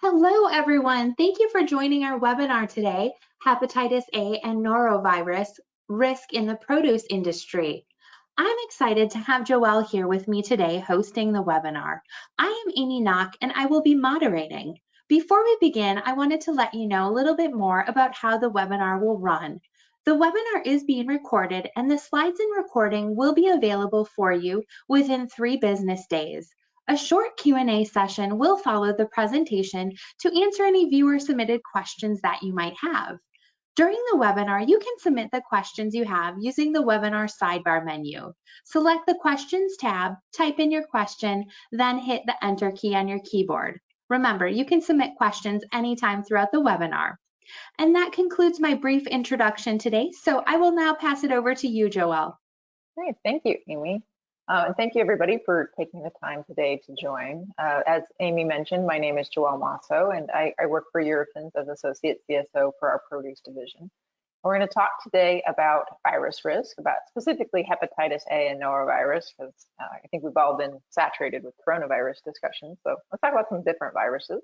Hello, everyone. Thank you for joining our webinar today, Hepatitis A and Norovirus, Risk in the Produce Industry. I'm excited to have Joelle here with me today hosting the webinar. I am Amy Knock and I will be moderating. Before we begin, I wanted to let you know a little bit more about how the webinar will run. The webinar is being recorded and the slides and recording will be available for you within 3 business days. A short Q&A session will follow the presentation to answer any viewer-submitted questions that you might have. During the webinar, you can submit the questions you have using the webinar sidebar menu. Select the Questions tab, type in your question, then hit the Enter key on your keyboard. Remember, you can submit questions anytime throughout the webinar. And that concludes my brief introduction today, so I will now pass it over to you, Joelle. Great, thank you, Amy. And thank you everybody for taking the time today to join. As Amy mentioned, my name is Joelle Masso and I work for Eurofins as Associate CSO for our produce division. We're going to talk today about virus risk, about specifically hepatitis A and norovirus, because I think we've all been saturated with coronavirus discussions. So let's talk about some different viruses.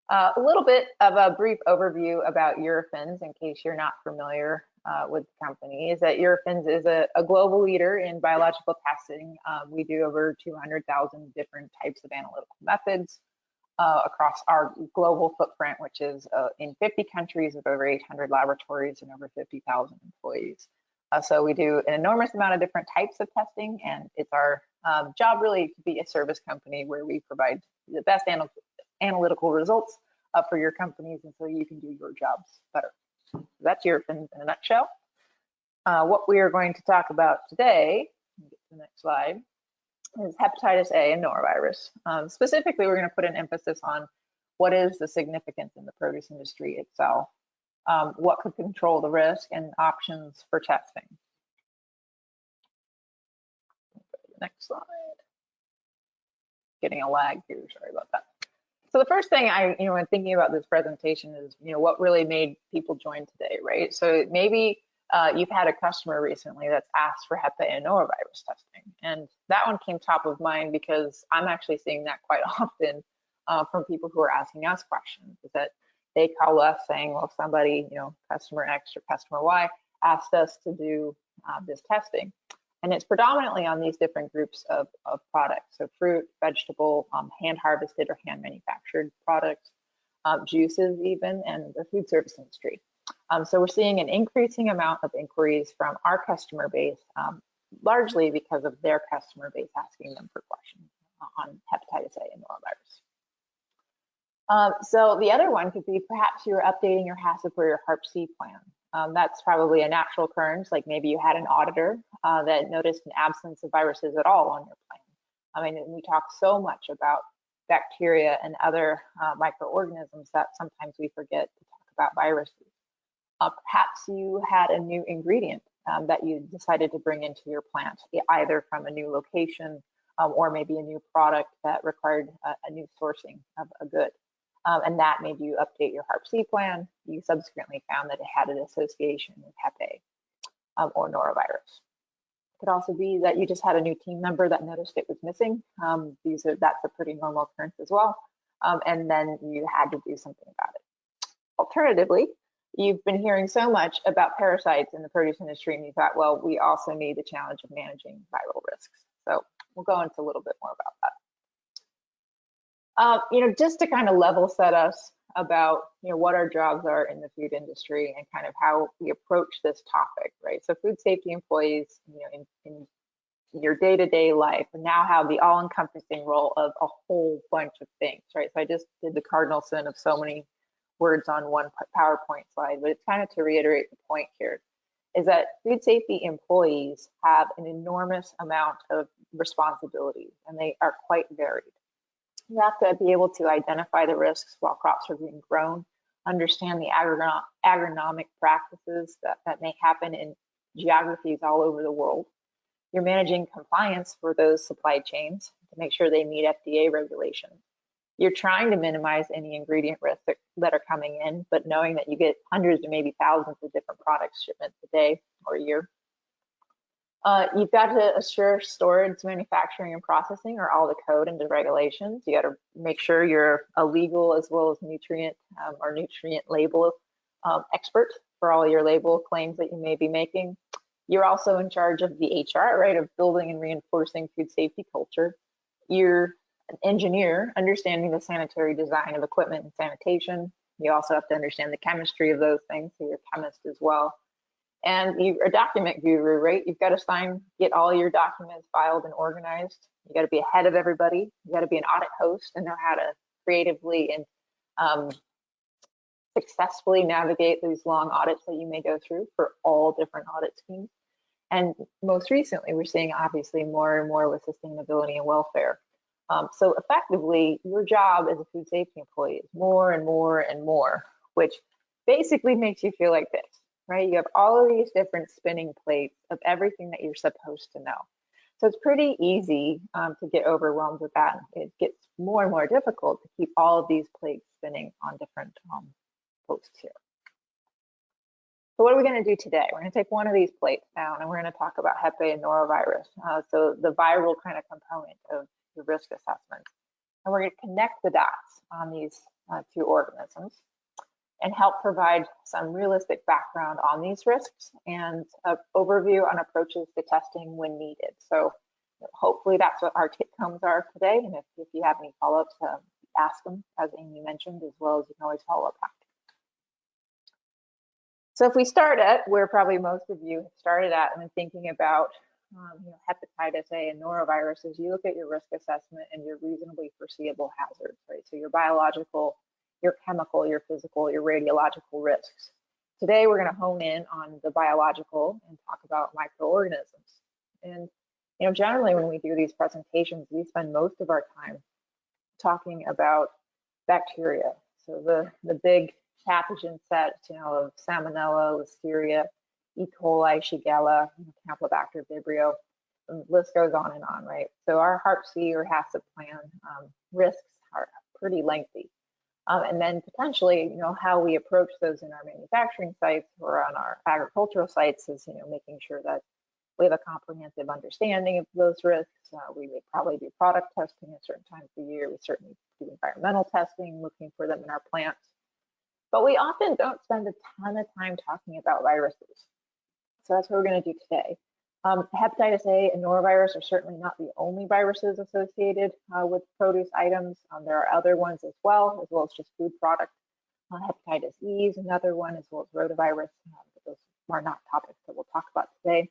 A little bit of a brief overview about Eurofins, in case you're not familiar with the company, is that Eurofins is a global leader in biological testing. We do over 200,000 different types of analytical methods across our global footprint, which is in 50 countries with over 800 laboratories and over 50,000 employees. So we do an enormous amount of different types of testing, and it's our job really to be a service company where we provide the best analytical results for your companies, and so you can do your jobs better. So that's Eurofins in a nutshell. What we are going to talk about today, get to the next slide, is hepatitis A and norovirus. Specifically, we're going to put an emphasis on what is the significance in the produce industry itself, what could control the risk, and options for testing. Next slide. Getting a lag here, sorry about that. So the first thing when thinking about this presentation is, what really made people join today, right? So maybe you've had a customer recently that's asked for Hep A and norovirus testing, and that one came top of mind because I'm actually seeing that quite often from people who are asking us questions. Is that they call us saying, well, somebody, customer X or customer Y asked us to do this testing. And it's predominantly on these different groups of products, so fruit, vegetable, hand harvested or hand manufactured products, juices even, and the food service industry. So we're seeing an increasing amount of inquiries from our customer base, largely because of their customer base asking them for questions on hepatitis A and norovirus. So the other one could be perhaps you're updating your HACCP or your HARPC plan. That's probably a natural occurrence, like maybe you had an auditor that noticed an absence of viruses at all on your plan. I mean, we talk so much about bacteria and other microorganisms that sometimes we forget to talk about viruses. Perhaps you had a new ingredient that you decided to bring into your plant, either from a new location or maybe a new product that required a new sourcing of a good. And that made you update your HARPC plan. You subsequently found that it had an association with Hep A or norovirus. It could also be that you just had a new team member that noticed it was missing. That's a pretty normal occurrence as well. And then you had to do something about it. Alternatively, you've been hearing so much about parasites in the produce industry, and you thought, well, we also need the challenge of managing viral risks. So we'll go into a little bit more about that. Just to kind of level set us about, what our jobs are in the food industry and kind of how we approach this topic, right? So food safety employees, in your day-to-day life now have the all-encompassing role of a whole bunch of things, right? So I just did the cardinal sin of so many words on one PowerPoint slide, but it's kind of to reiterate the point here, is that food safety employees have an enormous amount of responsibilities, and they are quite varied. You have to be able to identify the risks while crops are being grown, understand the agronomic practices that may happen in geographies all over the world. You're managing compliance for those supply chains to make sure they meet FDA regulations. You're trying to minimize any ingredient risks that are coming in, but knowing that you get hundreds or maybe thousands of different products shipments a day or a year. You've got to assure storage, manufacturing, and processing are all the code and the regulations. You got to make sure you're a legal as well as nutrient or nutrient label expert for all your label claims that you may be making. You're also in charge of the HR, right, of building and reinforcing food safety culture. You're an engineer, understanding the sanitary design of equipment and sanitation. You also have to understand the chemistry of those things, so you're a chemist as well. And you're a document guru, right? You've got to get all your documents filed and organized. You got to be ahead of everybody. You got to be an audit host and know how to creatively and successfully navigate these long audits that you may go through for all different audit schemes. And most recently, we're seeing obviously more and more with sustainability and welfare. So effectively, your job as a food safety employee is more and more and more, which basically makes you feel like this, right? You have all of these different spinning plates of everything that you're supposed to know. So it's pretty easy to get overwhelmed with that. It gets more and more difficult to keep all of these plates spinning on different posts here. So what are we going to do today? We're going to take one of these plates down and we're going to talk about Hep A and Norovirus, so the viral kind of component of the risk assessment. And we're going to connect the dots on these two organisms and help provide some realistic background on these risks and an overview on approaches to testing when needed. So hopefully that's what our take homes are today. And if you have any follow-ups, ask them, as Amy mentioned, as well as you can always follow up after. So if we start at where probably most of you started at and thinking about hepatitis A and noroviruses, you look at your risk assessment and your reasonably foreseeable hazards, right? So your biological, your chemical, your physical, your radiological risks. Today, we're going to hone in on the biological and talk about microorganisms. And generally when we do these presentations, we spend most of our time talking about bacteria. So the big pathogen set, of Salmonella, Listeria, E.coli, Shigella, Campylobacter, Vibrio, the list goes on and on, right? So our HARPC or HACCP plan risks are pretty lengthy. And then potentially, how we approach those in our manufacturing sites or on our agricultural sites is, making sure that we have a comprehensive understanding of those risks. We would probably do product testing at certain times of the year. We certainly do environmental testing, looking for them in our plants. But we often don't spend a ton of time talking about viruses. So that's what we're going to do today. Hepatitis A and norovirus are certainly not the only viruses associated with produce items. There are other ones as well as just food product. Hepatitis E is another one, as well as rotavirus. But those are not topics that we'll talk about today.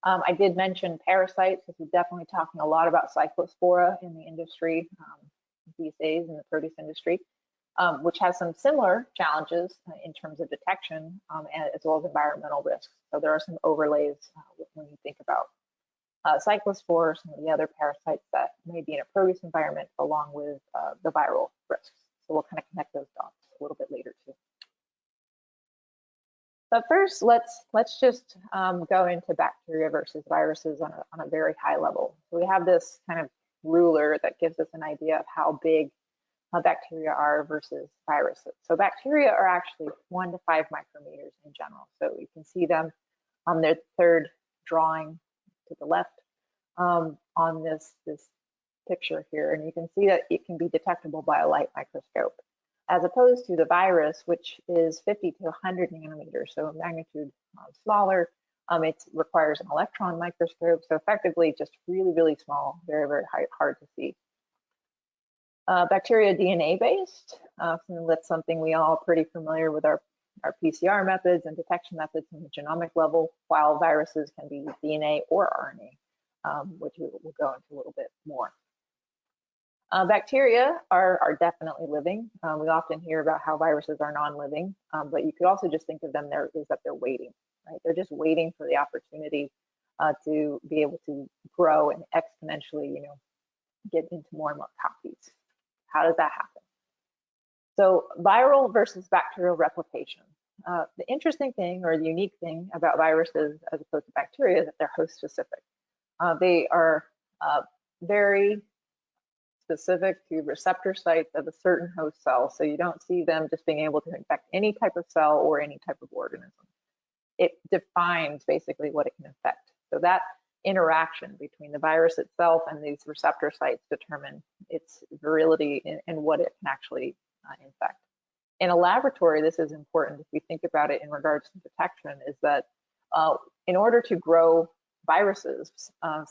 I did mention parasites, because we're definitely talking a lot about cyclospora in the industry these days, in the produce industry. Which has some similar challenges in terms of detection as well as environmental risks. So there are some overlays when you think about cyclospores and the other parasites that may be in a produce environment along with the viral risks. So we'll kind of connect those dots a little bit later too. But first, let's just go into bacteria versus viruses on a very high level. So we have this kind of ruler that gives us an idea of how big bacteria are versus viruses. So bacteria are actually 1 to 5 micrometers in general. So you can see them on the third drawing to the left on this picture here. And you can see that it can be detectable by a light microscope, as opposed to the virus, which is 50 to 100 nanometers, so magnitude smaller. It requires an electron microscope, so effectively just really, really small, very, very hard to see. Bacteria DNA based, that's something we all are pretty familiar with our PCR methods and detection methods in the genomic level, while viruses can be DNA or RNA, which we'll go into a little bit more. Bacteria are definitely living. We often hear about how viruses are non-living, but you could also just think of them that they're waiting, right? They're just waiting for the opportunity to be able to grow and exponentially, get into more and more copies. How does that happen? So viral versus bacterial replication. The interesting thing or the unique thing about viruses as opposed to bacteria is that they're host specific. They are very specific to receptor sites of a certain host cell. So you don't see them just being able to infect any type of cell or any type of organism. It defines basically what it can infect. So that interaction between the virus itself and these receptor sites determine its virility and what it can actually infect. In a laboratory, this is important if we think about it in regards to detection, is that in order to grow viruses,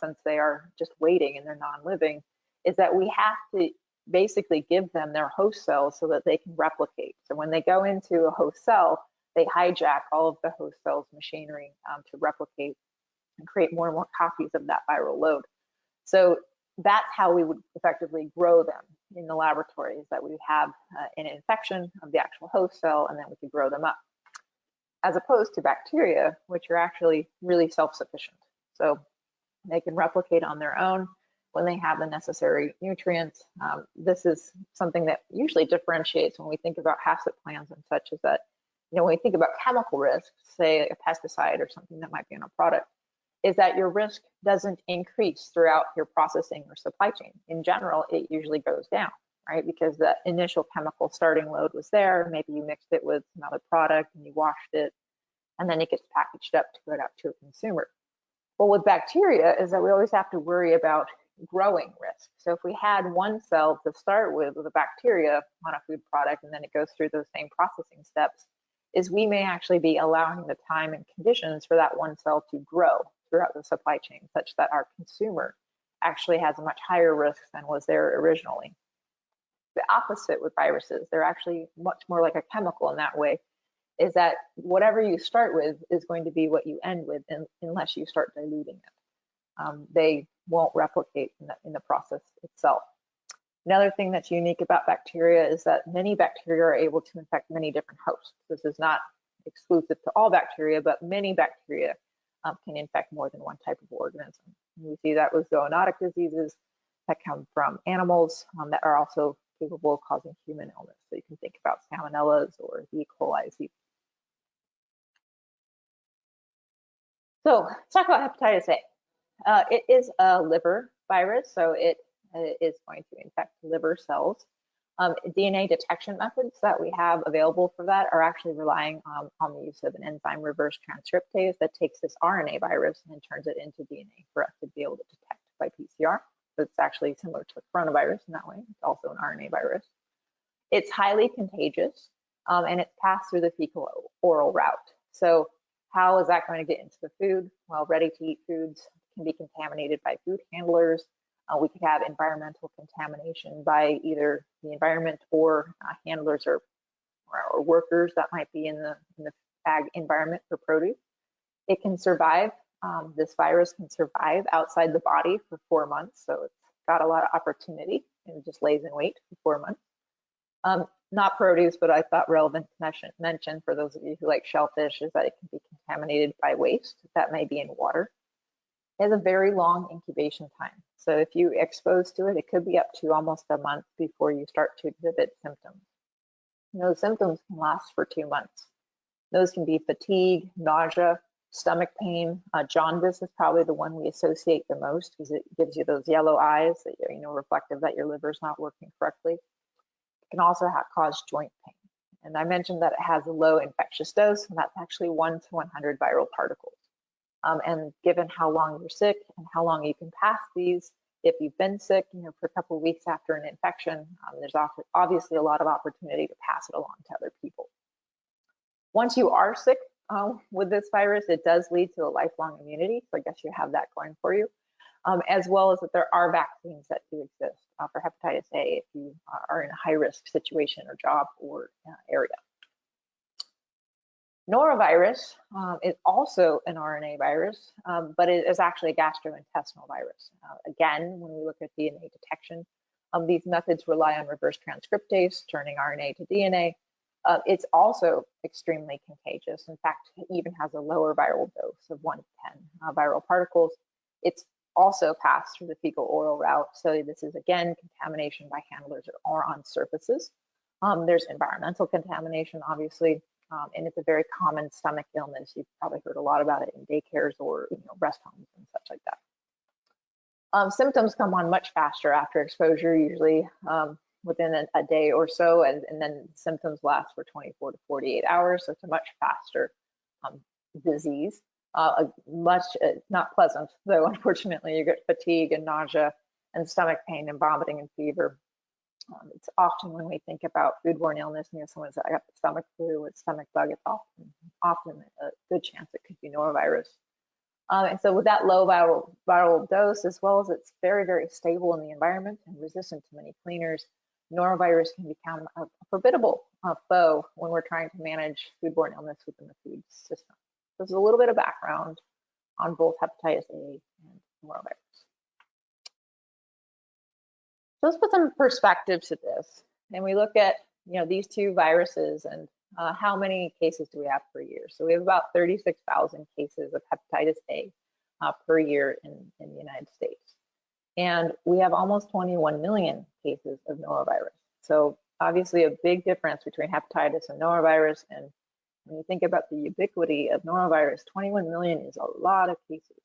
since they are just waiting and they're non-living, is that we have to basically give them their host cells so that they can replicate. So when they go into a host cell, they hijack all of the host cell's machinery to replicate and create more and more copies of that viral load. So that's how we would effectively grow them in the laboratory, is that we have an infection of the actual host cell, and then we can grow them up. As opposed to bacteria, which are actually really self-sufficient. So they can replicate on their own when they have the necessary nutrients. This is something that usually differentiates when we think about HACCP plans and such, is that, when we think about chemical risks, say a pesticide or something that might be on a product, is that your risk doesn't increase throughout your processing or supply chain. In general, it usually goes down, right? Because the initial chemical starting load was there. Maybe you mixed it with another product and you washed it, and then it gets packaged up to go out to a consumer. Well, with bacteria is that we always have to worry about growing risk. So if we had one cell to start with a bacteria on a food product, and then it goes through those same processing steps, is we may actually be allowing the time and conditions for that one cell to grow throughout the supply chain, such that our consumer actually has a much higher risk than was there originally. The opposite with viruses, they're actually much more like a chemical in that way, is that whatever you start with is going to be what you end with, unless you start diluting it. They won't replicate in the process itself. Another thing that's unique about bacteria is that many bacteria are able to infect many different hosts. This is not exclusive to all bacteria, but many bacteria can infect more than one type of organism. And we see that with zoonotic diseases that come from animals that are also capable of causing human illness. So you can think about Salmonellas or E.coli. So let's talk about hepatitis A. It is a liver virus, so it is going to infect liver cells. DNA detection methods that we have available for that are actually relying on the use of an enzyme reverse transcriptase that takes this RNA virus and turns it into DNA for us to be able to detect by PCR. So it's actually similar to a coronavirus in that way. It's also an RNA virus. It's highly contagious, and it's passed through the fecal oral route. So how is that going to get into the food? Well, ready-to-eat foods can be contaminated by food handlers. We could have environmental contamination by either the environment or handlers or workers that might be in the ag environment for produce. It can survive. This virus can survive outside the body for 4 months, so it's got a lot of opportunity and it just lays in wait for 4 months. Not produce, but I thought relevant to mention for those of you who like shellfish is that it can be contaminated by waste that may be in water. It has a very long incubation time. So if you expose to it, it could be up to almost a month before you start to exhibit symptoms. And those symptoms can last for 2 months. Those can be fatigue, nausea, stomach pain. Jaundice is probably the one we associate the most because it gives you those yellow eyes that are, reflective that your liver's not working correctly. It can also cause joint pain. And I mentioned that it has a low infectious dose, and that's actually 1 to 100 viral particles. And given how long you're sick and how long you can pass these, if you've been sick, for a couple of weeks after an infection, there's obviously a lot of opportunity to pass it along to other people. Once you are sick with this virus, it does lead to a lifelong immunity. So I guess you have that going for you, as well as that there are vaccines that do exist for hepatitis A if you are in a high-risk situation or job or area. Norovirus is also an RNA virus, but it is actually a gastrointestinal virus. Again, when we look at DNA detection, these methods rely on reverse transcriptase, turning RNA to DNA. It's also extremely contagious. In fact, it even has a lower viral dose of 1 to 10 viral particles. It's also passed through the fecal oral route. So this is, again, contamination by handlers or on surfaces. There's environmental contamination, obviously. And it's a very common stomach illness. You've probably heard a lot about it in daycares or rest homes and such like that. Symptoms come on much faster after exposure, usually within a day or so, and then symptoms last for 24 to 48 hours. So it's a much faster disease. not pleasant, though unfortunately you get fatigue and nausea and stomach pain and vomiting and fever. It's often when we think about foodborne illness, someone's got the stomach flu, it's stomach bug, it's often a good chance it could be norovirus. And so with that low viral dose, as well as it's very, very stable in the environment and resistant to many cleaners, norovirus can become a formidable foe when we're trying to manage foodborne illness within the food system. So there's a little bit of background on both hepatitis A and norovirus. So let's put some perspective to this. And we look at these two viruses and how many cases do we have per year? So we have about 36,000 cases of hepatitis A per year in the United States. And we have almost 21 million cases of norovirus. So obviously a big difference between hepatitis and norovirus. And when you think about the ubiquity of norovirus, 21 million is a lot of cases.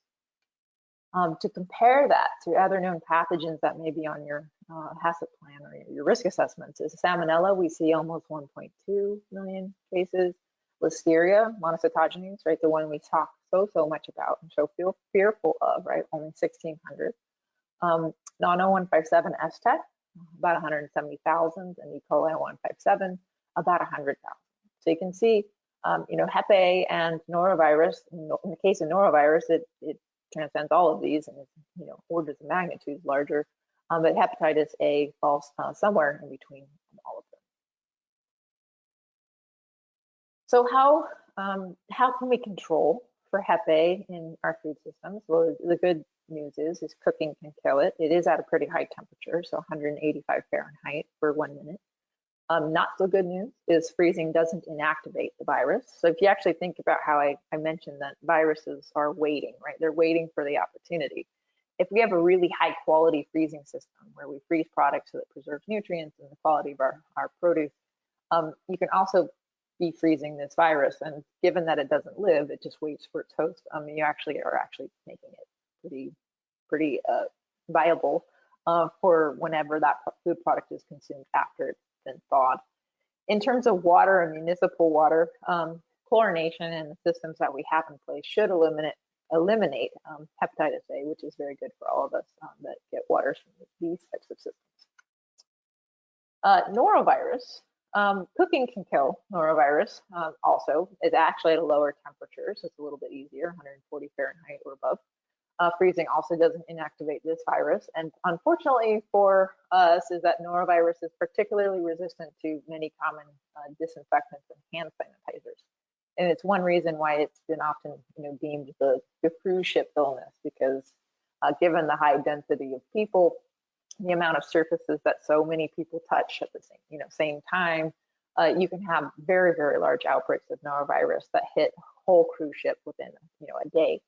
To compare that to other known pathogens that may be on your HACCP plan or your risk assessments is Salmonella. We see almost 1.2 million cases. Listeria, monocytogenes, right, the one we talk so much about and so feel fearful of, right, only 1,600. Nano 157 STEC, about 170,000, and E.coli 157, about 100,000. So you can see, Hep A and norovirus. In the case of norovirus, it transcends all of these, and it's orders of magnitude larger. But hepatitis A falls somewhere in between all of them. So how can we control for Hep A in our food systems? Well, the good news is cooking can kill it. It is at a pretty high temperature, so 185 Fahrenheit for 1 minute. Not so good news is freezing doesn't inactivate the virus. So if you actually think about how I mentioned that viruses are waiting, right? They're waiting for the opportunity. If we have a really high quality freezing system where we freeze products so that preserves nutrients and the quality of our produce, you can also be freezing this virus. And given that it doesn't live, it just waits for its host. You actually are making it pretty viable for whenever that food product is consumed after it's been thawed. In terms of water and municipal water, chlorination and the systems that we have in place should eliminate hepatitis A, which is very good for all of us that get water from these types of systems. Norovirus, cooking can kill norovirus also. It's actually at a lower temperature, so it's a little bit easier, 140 Fahrenheit or above. Freezing also doesn't inactivate this virus. And unfortunately for us is that norovirus is particularly resistant to many common disinfectants and hand sanitizers. And it's one reason why it's been often deemed the cruise ship illness, because given the high density of people, the amount of surfaces that so many people touch at the same time, you can have very, very large outbreaks of norovirus that hit a whole cruise ship within a day.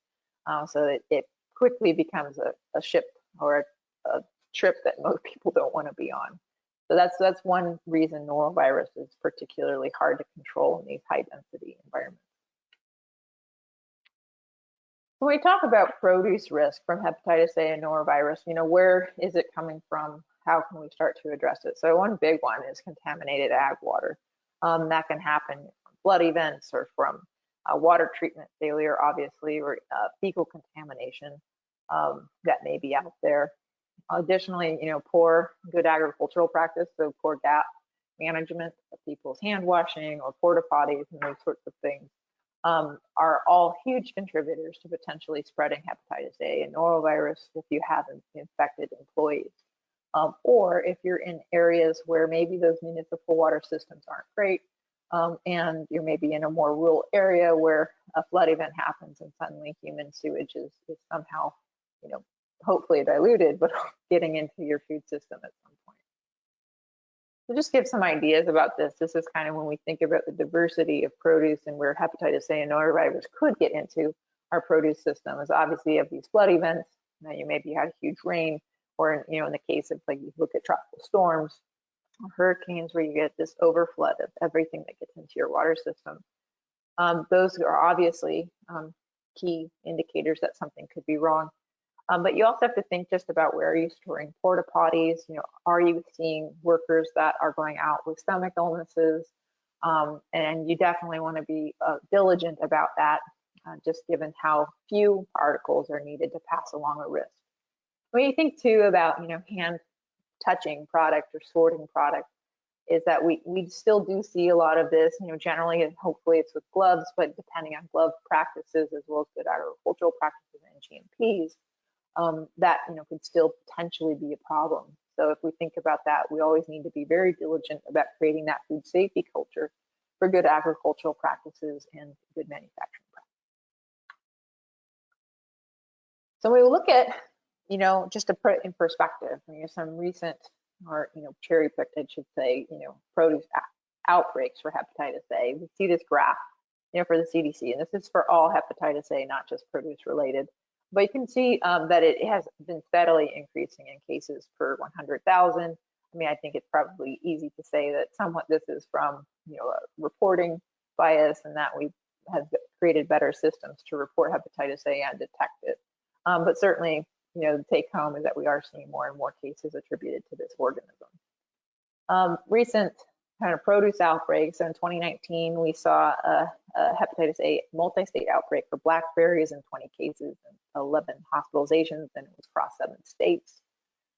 So it quickly becomes a ship or a trip that most people don't want to be on. So that's one reason norovirus is particularly hard to control in these high density environments. When we talk about produce risk from hepatitis A and norovirus, where is it coming from? How can we start to address it? So one big one is contaminated ag water. That can happen from blood events or from water treatment failure, obviously, or fecal contamination that may be out there. Additionally, poor good agricultural practice, so poor GAP management of people's hand washing or porta potties and those sorts of things are all huge contributors to potentially spreading hepatitis A and norovirus if you have infected employees. Or if you're in areas where maybe those municipal water systems aren't great, and you're maybe in a more rural area where a flood event happens and suddenly human sewage is somehow, hopefully diluted, but getting into your food system at some point. So just give some ideas about this. This is kind of when we think about the diversity of produce and where hepatitis A and norovirus could get into our produce system. Is obviously you have these flood events. Now you maybe had huge rain, or in the case of you look at tropical storms, or hurricanes, where you get this overflood of everything that gets into your water system. Those are obviously key indicators that something could be wrong. But you also have to think just about where are you storing porta potties? Are you seeing workers that are going out with stomach illnesses? And you definitely want to be diligent about that. just given how few particles are needed to pass along a risk. When you think too about, hand touching product or sorting product, is that we still do see a lot of this, generally, and hopefully it's with gloves, but depending on glove practices as well as good agricultural practices and GMPs, that could still potentially be a problem. So if we think about that, we always need to be very diligent about creating that food safety culture for good agricultural practices and good manufacturing practices. So when we look at, just to put it in perspective, some recent, or cherry picked, I should say, produce outbreaks for hepatitis A. We see this graph, for the CDC, and this is for all hepatitis A, not just produce related. But you can see that it has been steadily increasing in cases per 100,000. I mean, I think it's probably easy to say that somewhat this is from, reporting bias, and that we have created better systems to report hepatitis A and detect it. But certainly, the take home is that we are seeing more and more cases attributed to this organism. Recent kind of produce outbreaks. So in 2019, we saw a hepatitis A multi-state outbreak for blackberries in 20 cases and 11 hospitalizations, and it was across 7 states.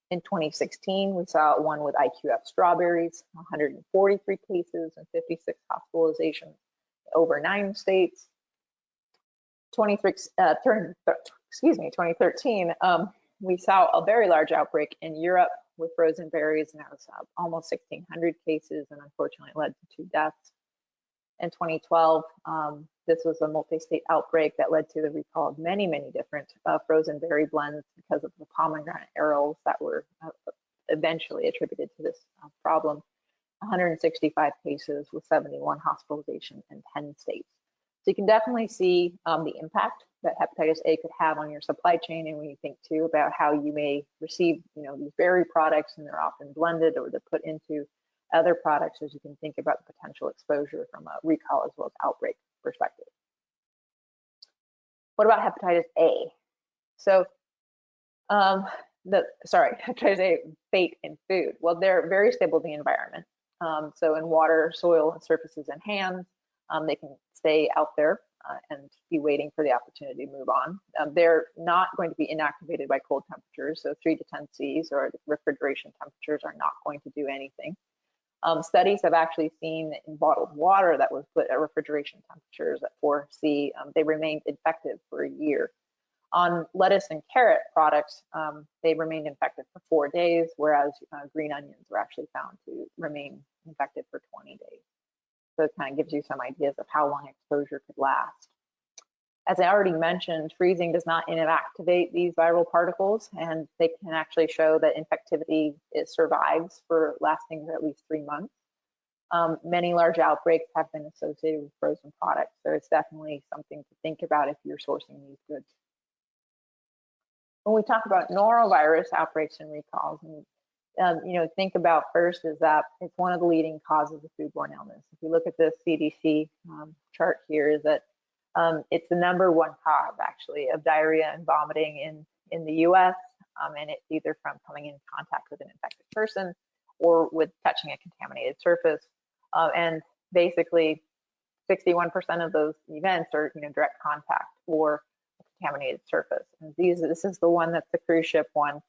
In 2016, we saw one with IQF strawberries, 143 cases and 56 hospitalizations over 9 states. 2013, we saw a very large outbreak in Europe with frozen berries, and that was almost 1,600 cases, and unfortunately led to 2 deaths. In 2012, this was a multi-state outbreak that led to the recall of many, many different frozen berry blends because of the pomegranate arils that were eventually attributed to this problem. 165 cases with 71 hospitalizations in 10 states. So you can definitely see the impact that hepatitis A could have on your supply chain, and when you think too about how you may receive, these berry products, and they're often blended or they're put into other products, as you can think about the potential exposure from a recall as well as outbreak perspective. What about hepatitis A? So, hepatitis A fate in food. Well, they're very stable in the environment. So in water, soil, and surfaces and hands, they can stay out there and be waiting for the opportunity to move on. They're not going to be inactivated by cold temperatures, so 3 to 10 Cs or refrigeration temperatures are not going to do anything. Studies have actually seen in bottled water that was put at refrigeration temperatures at 4 C, they remained infective for a year. On lettuce and carrot products, they remained infected for 4 days, whereas green onions were actually found to remain infected for 20 days. So it kind of gives you some ideas of how long exposure could last. As I already mentioned, freezing does not inactivate these viral particles, and they can actually show that infectivity survives for lasting at least 3 months. Many large outbreaks have been associated with frozen products, so it's definitely something to think about if you're sourcing these goods. When we talk about norovirus outbreaks and recalls, and think about first is that it's one of the leading causes of foodborne illness. If you look at this CDC chart here, is that it's the #1 cause actually of diarrhea and vomiting in the US, and it's either from coming in contact with an infected person or with touching a contaminated surface. And basically 61% of those events are direct contact or a contaminated surface. And this is the one that's the cruise ship one.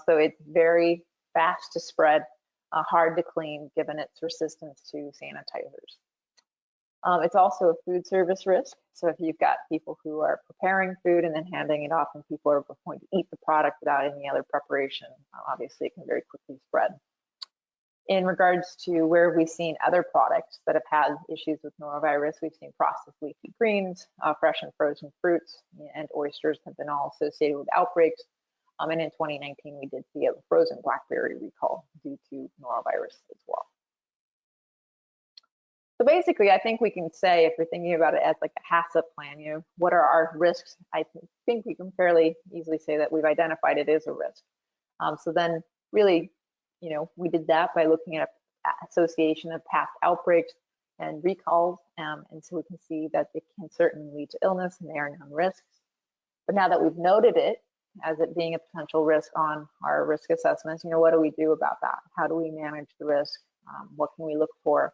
So it's very fast to spread, hard to clean given its resistance to sanitizers. It's also a food service risk. So if you've got people who are preparing food and then handing it off and people are going to eat the product without any other preparation, obviously it can very quickly spread. In regards to where we've seen other products that have had issues with norovirus, we've seen processed leafy greens, fresh and frozen fruits, and oysters have been all associated with outbreaks. And in 2019, we did see a frozen blackberry recall due to norovirus as well. So basically, I think we can say, if we're thinking about it as like a HACCP plan, what are our risks? I think we can fairly easily say that we've identified it as a risk. So then really, we did that by looking at association of past outbreaks and recalls. And so we can see that it can certainly lead to illness and they are known risks. But now that we've noted it as it being a potential risk on our risk assessments, what do we do about that? How do we manage the risk? What can we look for?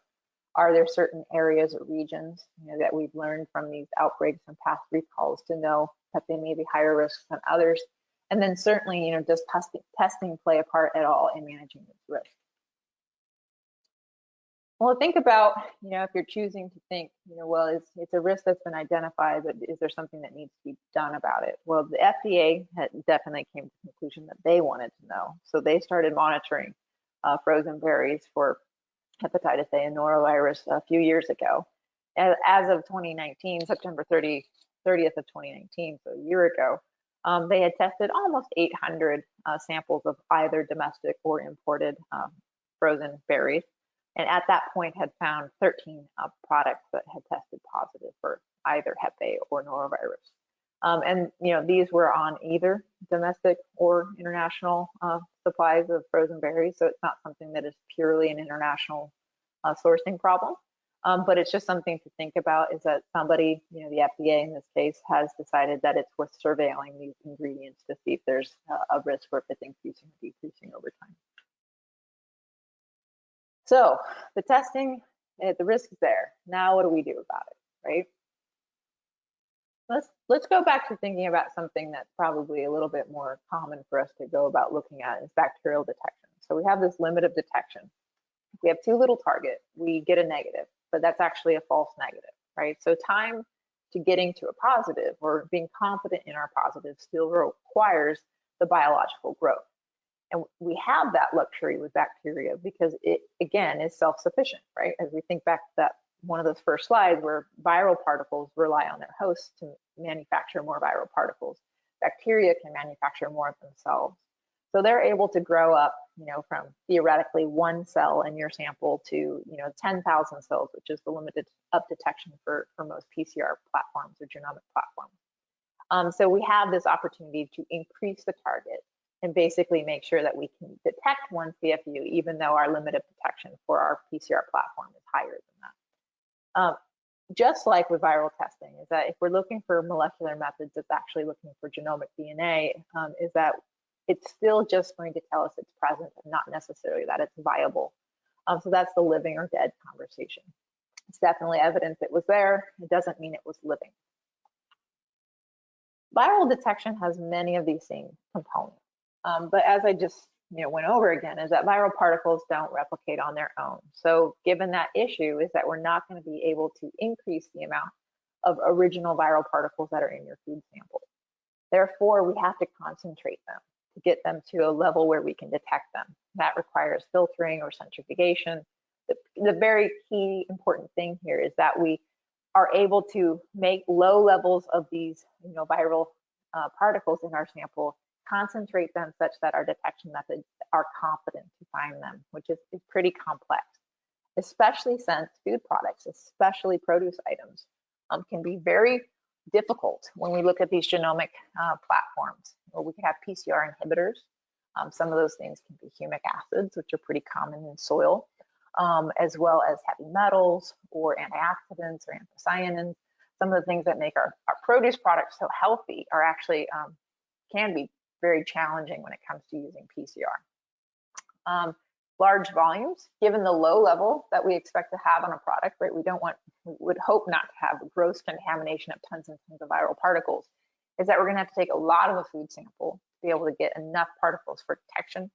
Are there certain areas or regions, that we've learned from these outbreaks and past recalls to know that they may be higher risk than others? And then certainly, does testing play a part at all in managing this risk? Well, think about, if you're choosing to think, well, it's a risk that's been identified, but is there something that needs to be done about it? Well, the FDA definitely came to the conclusion that they wanted to know. So they started monitoring frozen berries for hepatitis A and norovirus a few years ago. As of 2019, September 30th of 2019, so a year ago, they had tested almost 800 samples of either domestic or imported frozen berries. And at that point had found 13 products that had tested positive for either Hep A or norovirus. And these were on either domestic or international supplies of frozen berries. So it's not something that is purely an international sourcing problem. But it's just something to think about, is that somebody, the FDA in this case, has decided that it's worth surveilling these ingredients to see if there's a risk or if it's increasing or decreasing over time. So the testing, the risk is there. Now what do we do about it, right? Let's go back to thinking about something that's probably a little bit more common for us to go about looking at, is bacterial detection. So we have this limit of detection. If we have too little target, we get a negative, but that's actually a false negative, right? So time to getting to a positive, or being confident in our positive, still requires the biological growth. And we have that luxury with bacteria because it, again, is self-sufficient, right? As we think back to that one of those first slides where viral particles rely on their hosts to manufacture more viral particles, bacteria can manufacture more of themselves. So they're able to grow up, from theoretically 1 cell in your sample to, 10,000 cells, which is the limit of detection for most PCR platforms or genomic platforms. So we have this opportunity to increase the target and basically make sure that we can detect 1 CFU, even though our limit of detection for our PCR platform is higher than that. Just like with viral testing, is that if we're looking for molecular methods that's actually looking for genomic DNA, is that it's still just going to tell us it's present and not necessarily that it's viable. So that's the living or dead conversation. It's definitely evidence it was there. It doesn't mean it was living. Viral detection has many of these same components. But as I just went over again, is that viral particles don't replicate on their own. So given that issue, is that we're not going to be able to increase the amount of original viral particles that are in your food sample. Therefore, we have to concentrate them to get them to a level where we can detect them. That requires filtering or centrifugation. The very key important thing here is that we are able to make low levels of these viral particles in our sample, concentrate them such that our detection methods are competent to find them, which is pretty complex, especially since food products, especially produce items, can be very difficult when we look at these genomic platforms. Well, we could have PCR inhibitors. Some of those things can be humic acids, which are pretty common in soil, as well as heavy metals or antioxidants or anthocyanins. Some of the things that make our produce products so healthy are actually can be very challenging when it comes to using PCR. Large volumes, given the low level that we expect to have on a product, right? We would hope not to have gross contamination of tons and tons of viral particles, is that we're gonna have to take a lot of a food sample to be able to get enough particles for detection.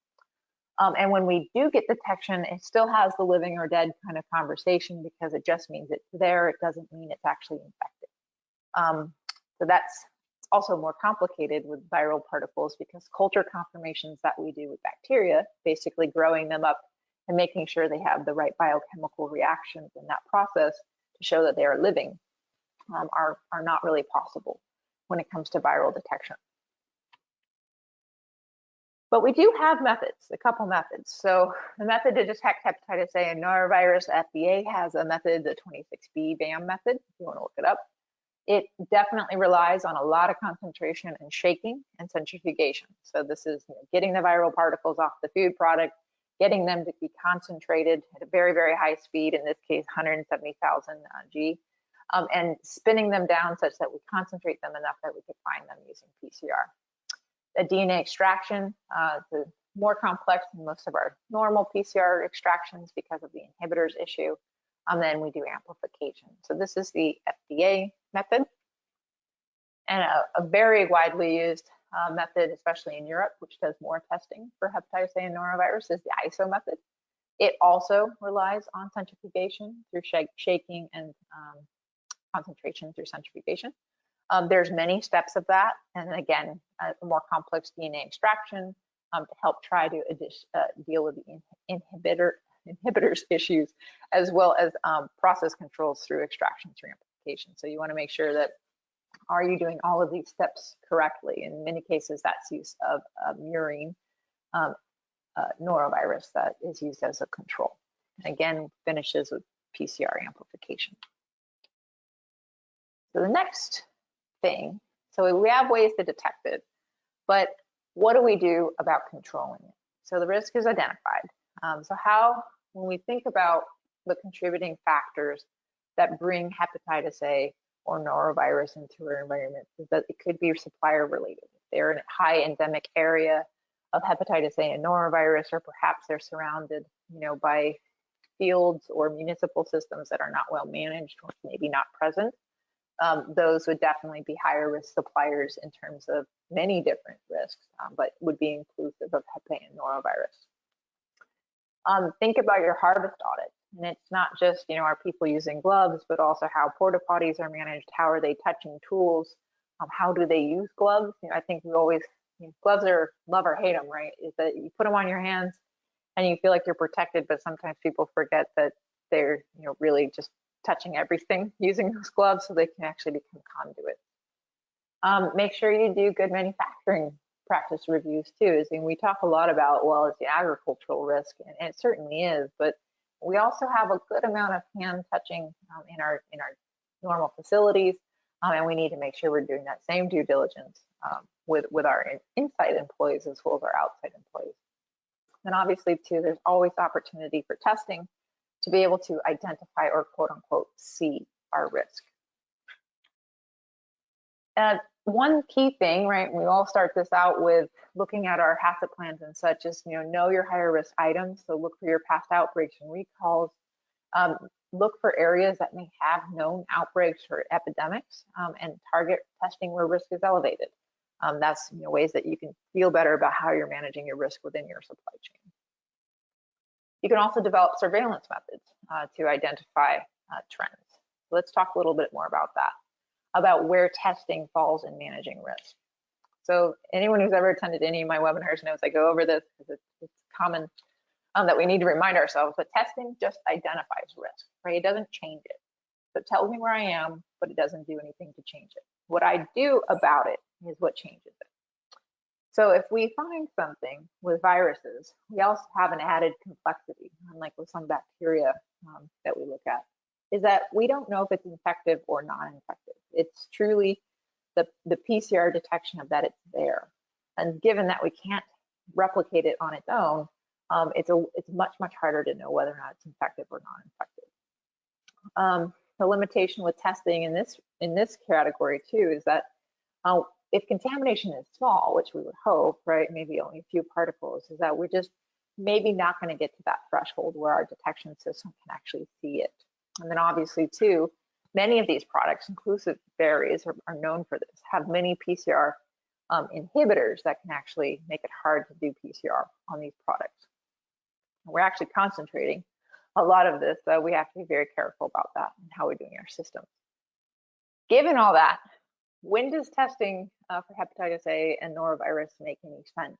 And when we do get detection, it still has the living or dead kind of conversation because it just means it's there. It doesn't mean it's actually infected. So that's also more complicated with viral particles because culture confirmations that we do with bacteria, basically growing them up and making sure they have the right biochemical reactions in that process to show that they are living, are not really possible when it comes to viral detection. But we do have methods, a couple methods. So the method to detect hepatitis A and norovirus, FDA has a method, the 26B BAM method, if you want to look it up. It definitely relies on a lot of concentration and shaking and centrifugation. So this is getting the viral particles off the food product, getting them to be concentrated at a very, very high speed, in this case, 170,000 G, and spinning them down such that we concentrate them enough that we could find them using PCR. The DNA extraction, the more complex than most of our normal PCR extractions because of the inhibitors issue. Then we do amplification. So this is the FDA method, and a very widely used method, especially in Europe, which does more testing for hepatitis A and norovirus, is the ISO method. It also relies on centrifugation through shaking and concentration through centrifugation. There's many steps of that, and again, a more complex DNA extraction to help try to deal with the inhibitors issues, as well as process controls through extraction through amplification. So you want to make sure that, are you doing all of these steps correctly? In many cases, that's use of murine norovirus that is used as a control. Again, finishes with PCR amplification. So the next thing, so we have ways to detect it, but what do we do about controlling it? So the risk is identified. So when we think about the contributing factors that bring hepatitis A or norovirus into our environment, is that it could be supplier related. If they're in a high endemic area of hepatitis A and norovirus, or perhaps they're surrounded, by fields or municipal systems that are not well managed or maybe not present, those would definitely be higher risk suppliers in terms of many different risks, but would be inclusive of Hep A and norovirus. Think about your harvest audit, and it's not just, are people using gloves, but also how porta potties are managed, how are they touching tools, how do they use gloves? I think we always, gloves are love or hate them, right? Is that you put them on your hands and you feel like you're protected, but sometimes people forget that they're, really just touching everything using those gloves, so they can actually become conduits. Make sure you do good manufacturing practice reviews too. We talk a lot about, well, it's the agricultural risk, and it certainly is, but we also have a good amount of hand touching in our normal facilities, and we need to make sure we're doing that same due diligence with our inside employees as well as our outside employees. And obviously too, there's always opportunity for testing to be able to identify or quote unquote see our risk. One key thing, right, we all start this out with looking at our HACCP plans and such, is know your higher risk items. So look for your past outbreaks and recalls. Look for areas that may have known outbreaks or epidemics, and target testing where risk is elevated. That's ways that you can feel better about how you're managing your risk within your supply chain. You can also develop surveillance methods to identify trends. Let's talk a little bit more about that, about where testing falls in managing risk. So anyone who's ever attended any of my webinars knows I go over this because it's common that we need to remind ourselves, but testing just identifies risk, right? It doesn't change it. So it tells me where I am, but it doesn't do anything to change it. What I do about it is what changes it. So if we find something with viruses, we also have an added complexity, unlike with some bacteria that we look at, is that we don't know if it's infective or non-infective. It's truly the PCR detection of that it's there. And given that we can't replicate it on its own, it's much harder to know whether or not it's infective or non-infective. The limitation with testing in this category too is that if contamination is small, which we would hope, right, maybe only a few particles, is that we're just maybe not going to get to that threshold where our detection system can actually see it. And then obviously too, many of these products, inclusive berries, are known for this, have many PCR inhibitors that can actually make it hard to do PCR on these products. We're actually concentrating a lot of this, so we have to be very careful about that and how we're doing our systems. Given all that, when does testing for hepatitis A and norovirus make any sense?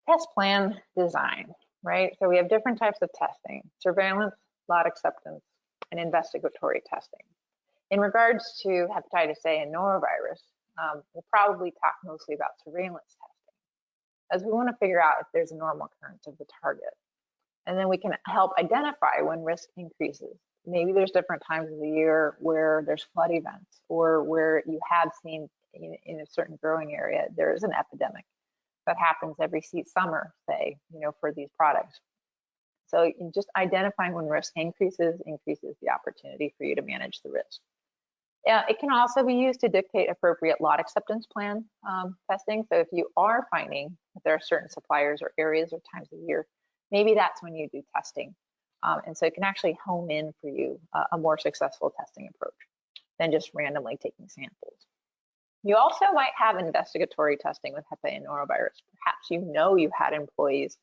Test plan design, right? So we have different types of testing: surveillance, lot acceptance, and investigatory testing. In regards to hepatitis A and norovirus, we'll probably talk mostly about surveillance testing, as we want to figure out if there's a normal occurrence of the target. And then we can help identify when risk increases. Maybe there's different times of the year where there's flood events, or where you have seen in a certain growing area, there is an epidemic that happens every summer, say, for these products. So just identifying when risk increases the opportunity for you to manage the risk. It can also be used to dictate appropriate lot acceptance plan testing. So if you are finding that there are certain suppliers or areas or times of year, maybe that's when you do testing And so it can actually home in for you a more successful testing approach than just randomly taking samples. You also might have investigatory testing with Hep A and norovirus. Perhaps you know you had employees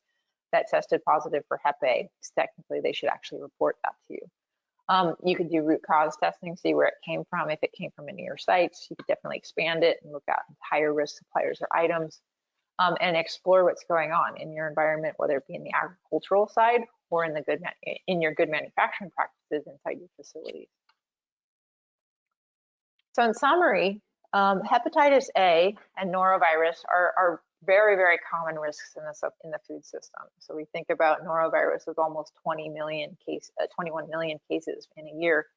that tested positive for Hep A. Technically, they should actually report that to you. You could do root cause testing, see where it came from. If it came from any of your sites, you could definitely expand it and look at higher risk suppliers or items, and explore what's going on in your environment, whether it be in the agricultural side or in your good manufacturing practices inside your facilities. So in summary, hepatitis A and norovirus are very, very common risks in the food system. So we think about norovirus with almost 21 million cases in a year.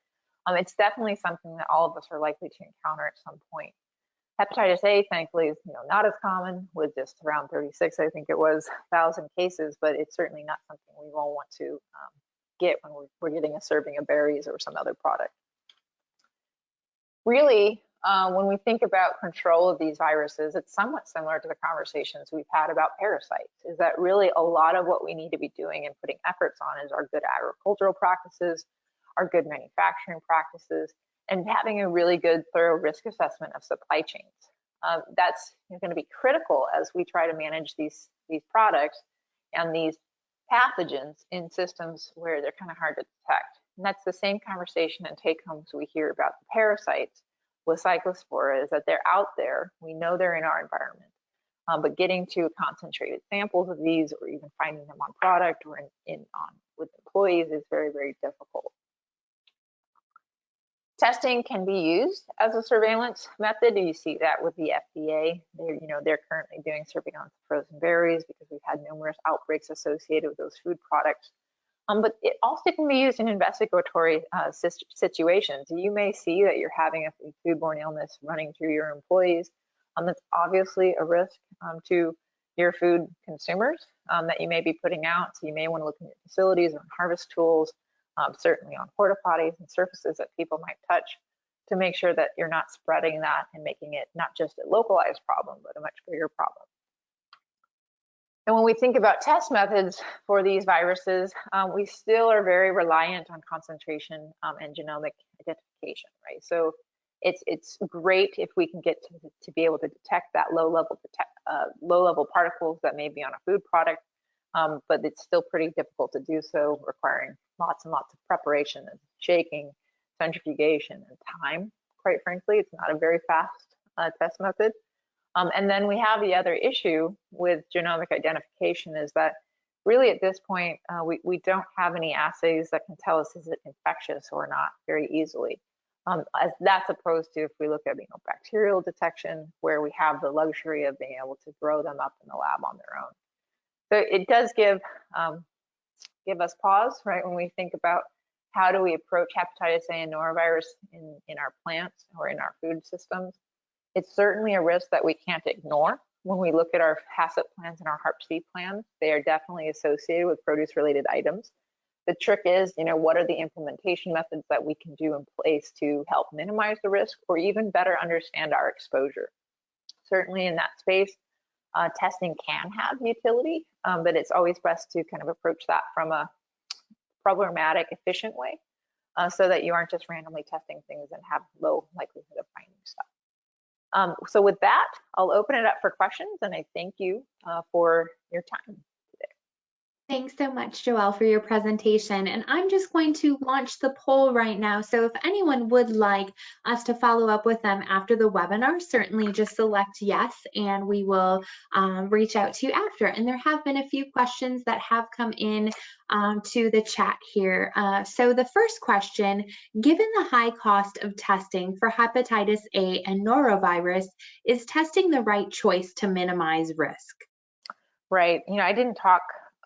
It's definitely something that all of us are likely to encounter at some point. Hepatitis A, thankfully, is not as common, with just around 36, I think it was, 1,000 cases, but it's certainly not something we all want to get when we're getting a serving of berries or some other product. Really, when we think about control of these viruses, it's somewhat similar to the conversations we've had about parasites, is that really a lot of what we need to be doing and putting efforts on is our good agricultural practices, our good manufacturing practices, and having a really good thorough risk assessment of supply chains. That's going to be critical as we try to manage these products and these pathogens in systems where they're kind of hard to detect. And that's the same conversation and take homes we hear about the parasites with cyclospora, is that they're out there. We know they're in our environment, but getting to concentrated samples of these, or even finding them on product or with employees, is very, very difficult. Testing can be used as a surveillance method. You see that with the FDA. They're currently doing surveillance of frozen berries because we've had numerous outbreaks associated with those food products. But it also can be used in investigatory situations. You may see that you're having a foodborne illness running through your employees. That's obviously a risk to your food consumers that you may be putting out. So you may want to look in your facilities or harvest tools, certainly on porta potties and surfaces that people might touch, to make sure that you're not spreading that and making it not just a localized problem, but a much bigger problem. And when we think about test methods for these viruses, we still are very reliant on concentration and genomic identification, right? So it's great if we can get to be able to detect that low-level particles that may be on a food product, but it's still pretty difficult to do so, requiring lots and lots of preparation and shaking, centrifugation, and time. Quite frankly, it's not a very fast test method. And then we have the other issue with genomic identification, is that really at this point, we don't have any assays that can tell us is it infectious or not very easily. As that's opposed to if we look at bacterial detection, where we have the luxury of being able to grow them up in the lab on their own. So it does give us pause, right, when we think about how do we approach hepatitis A and norovirus in our plants or in our food systems. It's certainly a risk that we can't ignore when we look at our HACCP plans and our HARPC plans. They are definitely associated with produce-related items. The trick is, what are the implementation methods that we can do in place to help minimize the risk, or even better understand our exposure? Certainly in that space, testing can have utility, but it's always best to kind of approach that from a programmatic, efficient way, so that you aren't just randomly testing things and have low likelihood of finding stuff. So with that, I'll open it up for questions, and I thank you for your time today. Thanks so much, Joelle, for your presentation. And I'm just going to launch the poll right now. So if anyone would like us to follow up with them after the webinar, certainly just select yes, and we will reach out to you after. And there have been a few questions that have come in to the chat here. So the first question, given the high cost of testing for hepatitis A and norovirus, is testing the right choice to minimize risk? Right. I didn't talk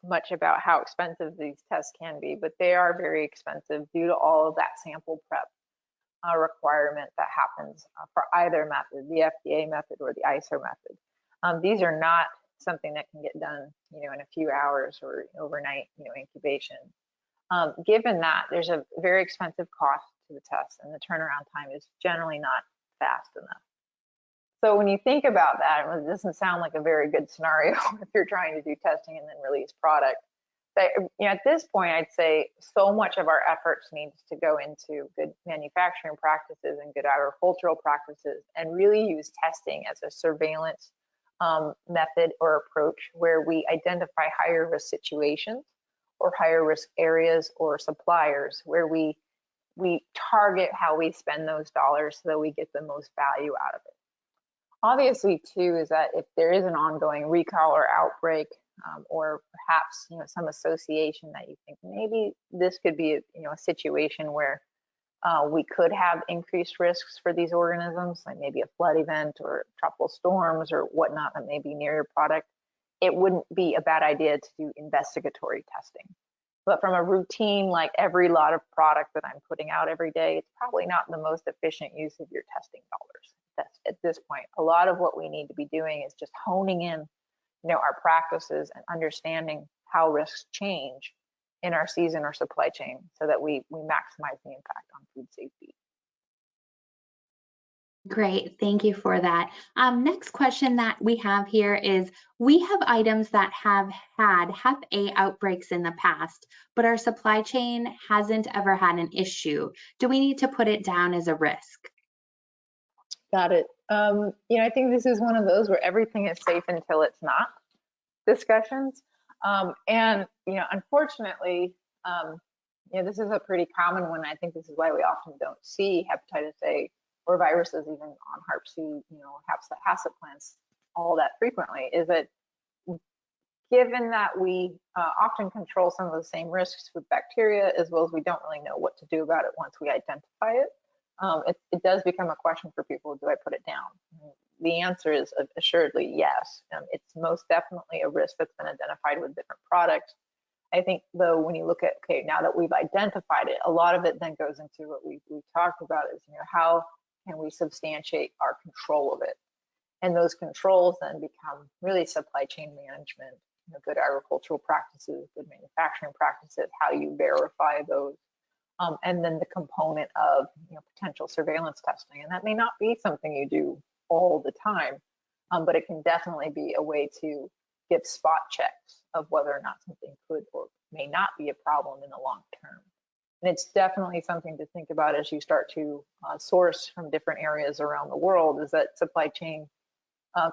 much about how expensive these tests can be, but they are very expensive due to all of that sample prep requirement that happens for either method, the FDA method or the ISO method. These are not something that can get done, in a few hours or overnight, incubation. Given that there's a very expensive cost to the test, and the turnaround time is generally not fast enough. So when you think about that, it doesn't sound like a very good scenario if you're trying to do testing and then release product. At this point, I'd say so much of our efforts needs to go into good manufacturing practices and good agricultural practices, and really use testing as a surveillance method or approach where we identify higher risk situations or higher risk areas or suppliers where we target how we spend those dollars so that we get the most value out of it. Obviously, too, is that if there is an ongoing recall or outbreak, or perhaps some association that you think maybe this could be a situation where we could have increased risks for these organisms, like maybe a flood event or tropical storms or whatnot that may be near your product, it wouldn't be a bad idea to do investigatory testing. But from a routine, like every lot of product that I'm putting out every day, it's probably not the most efficient use of your testing dollars. That's at this point. A lot of what we need to be doing is just honing in our practices and understanding how risks change in our season or supply chain so that we maximize the impact on food safety. Great, thank you for that. Next question that we have here is, we have items that have had Hep A outbreaks in the past, but our supply chain hasn't ever had an issue. Do we need to put it down as a risk? Got it. I think this is one of those where everything is safe until it's not discussions. And unfortunately, this is a pretty common one. I think this is why we often don't see hepatitis A or viruses even on HARPC, HACCP plants all that frequently, is that given that we often control some of the same risks with bacteria, as well as we don't really know what to do about it once we identify it, it does become a question for people, do I put it down? The answer is assuredly yes. It's most definitely a risk that's been identified with different products. I think, though, when you look at, okay, now that we've identified it, a lot of it then goes into what we talked about is, how can we substantiate our control of it? And those controls then become really supply chain management, good agricultural practices, good manufacturing practices, how you verify those, and then the component of potential surveillance testing. And that may not be something you do all the time, but it can definitely be a way to give spot checks of whether or not something could or may not be a problem in the long term. And it's definitely something to think about as you start to source from different areas around the world, is that supply chain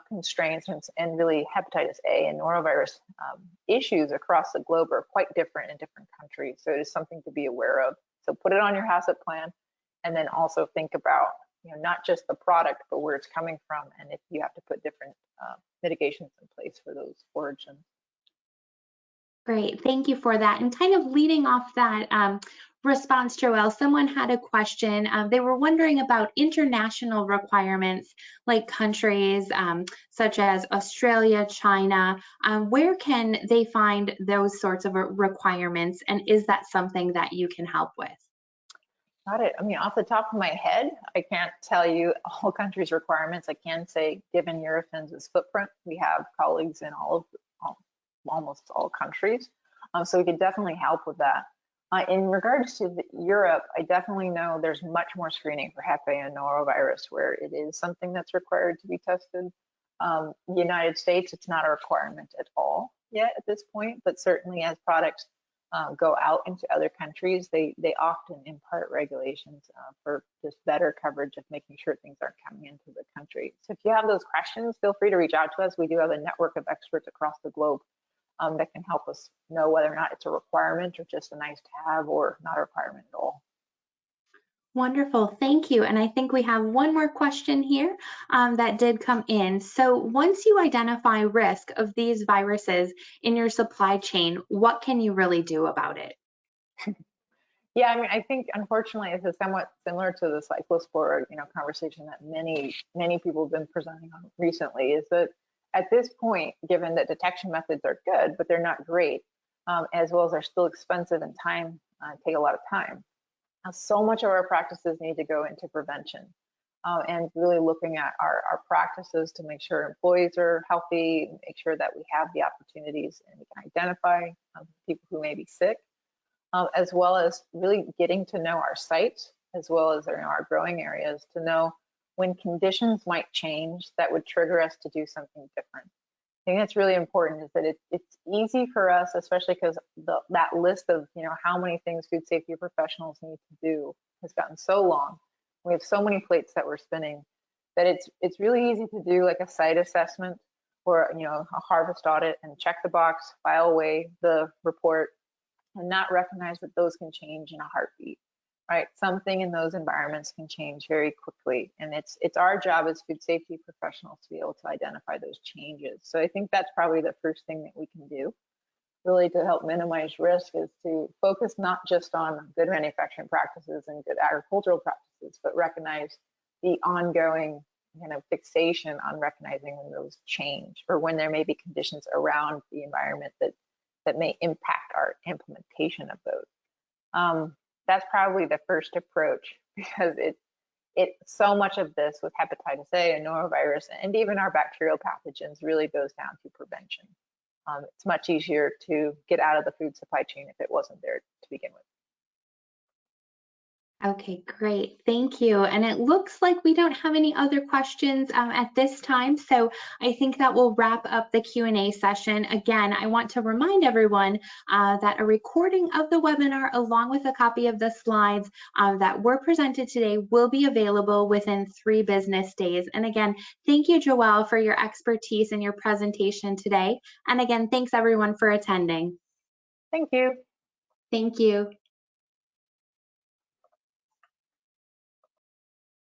constraints and really hepatitis A and norovirus issues across the globe are quite different in different countries. So it is something to be aware of. So put it on your HACCP plan, and then also think about not just the product, but where it's coming from, and if you have to put different mitigations in place for those origins. Great, thank you for that. And kind of leading off that response, Joelle, someone had a question. They were wondering about international requirements, like countries such as Australia, China. Where can they find those sorts of requirements, and is that something that you can help with? Got it. I mean, off the top of my head, I can't tell you all countries' requirements. I can say, given Eurofins' footprint, we have colleagues in almost all countries, so we could definitely help with that. In regards to Europe, I definitely know there's much more screening for Hep A and Norovirus, where it is something that's required to be tested. The United States, it's not a requirement at all yet at this point, but certainly as products go out into other countries, they often impart regulations for just better coverage of making sure things aren't coming into the country. So if you have those questions, feel free to reach out to us. We do have a network of experts across the globe that can help us know whether or not it's a requirement or just a nice to have or not a requirement at all. Wonderful, thank you. And I think we have one more question here that did come in. So once you identify risk of these viruses in your supply chain, what can you really do about it? Yeah, I mean, I think unfortunately this is somewhat similar to the cyclospore, conversation that many people have been presenting on recently, is that at this point, given that detection methods are good, but they're not great, as well as they're still expensive and take a lot of time. So much of our practices need to go into prevention and really looking at our practices to make sure employees are healthy, make sure that we have the opportunities and we can identify people who may be sick, as well as really getting to know our sites, as well as our growing areas, to know when conditions might change that would trigger us to do something different. I think that's really important, is that it's easy for us, especially because that list of, how many things food safety professionals need to do has gotten so long. We have so many plates that we're spinning that it's really easy to do like a site assessment or, a harvest audit and check the box, file away the report, and not recognize that those can change in a heartbeat, right? Something in those environments can change very quickly. And it's our job as food safety professionals to be able to identify those changes. So I think that's probably the first thing that we can do, really, to help minimize risk, is to focus not just on good manufacturing practices and good agricultural practices, but recognize the ongoing fixation on recognizing when those change, or when there may be conditions around the environment that may impact our implementation of those. That's probably the first approach, because so much of this with hepatitis A and norovirus and even our bacterial pathogens really goes down to prevention. It's much easier to get out of the food supply chain if it wasn't there to begin with. Okay, great. Thank you. And it looks like we don't have any other questions at this time. So I think that will wrap up the Q&A session. Again, I want to remind everyone that a recording of the webinar, along with a copy of the slides that were presented today, will be available within 3 business days. And again, thank you, Joelle, for your expertise and your presentation today. And again, thanks everyone for attending. Thank you. Thank you.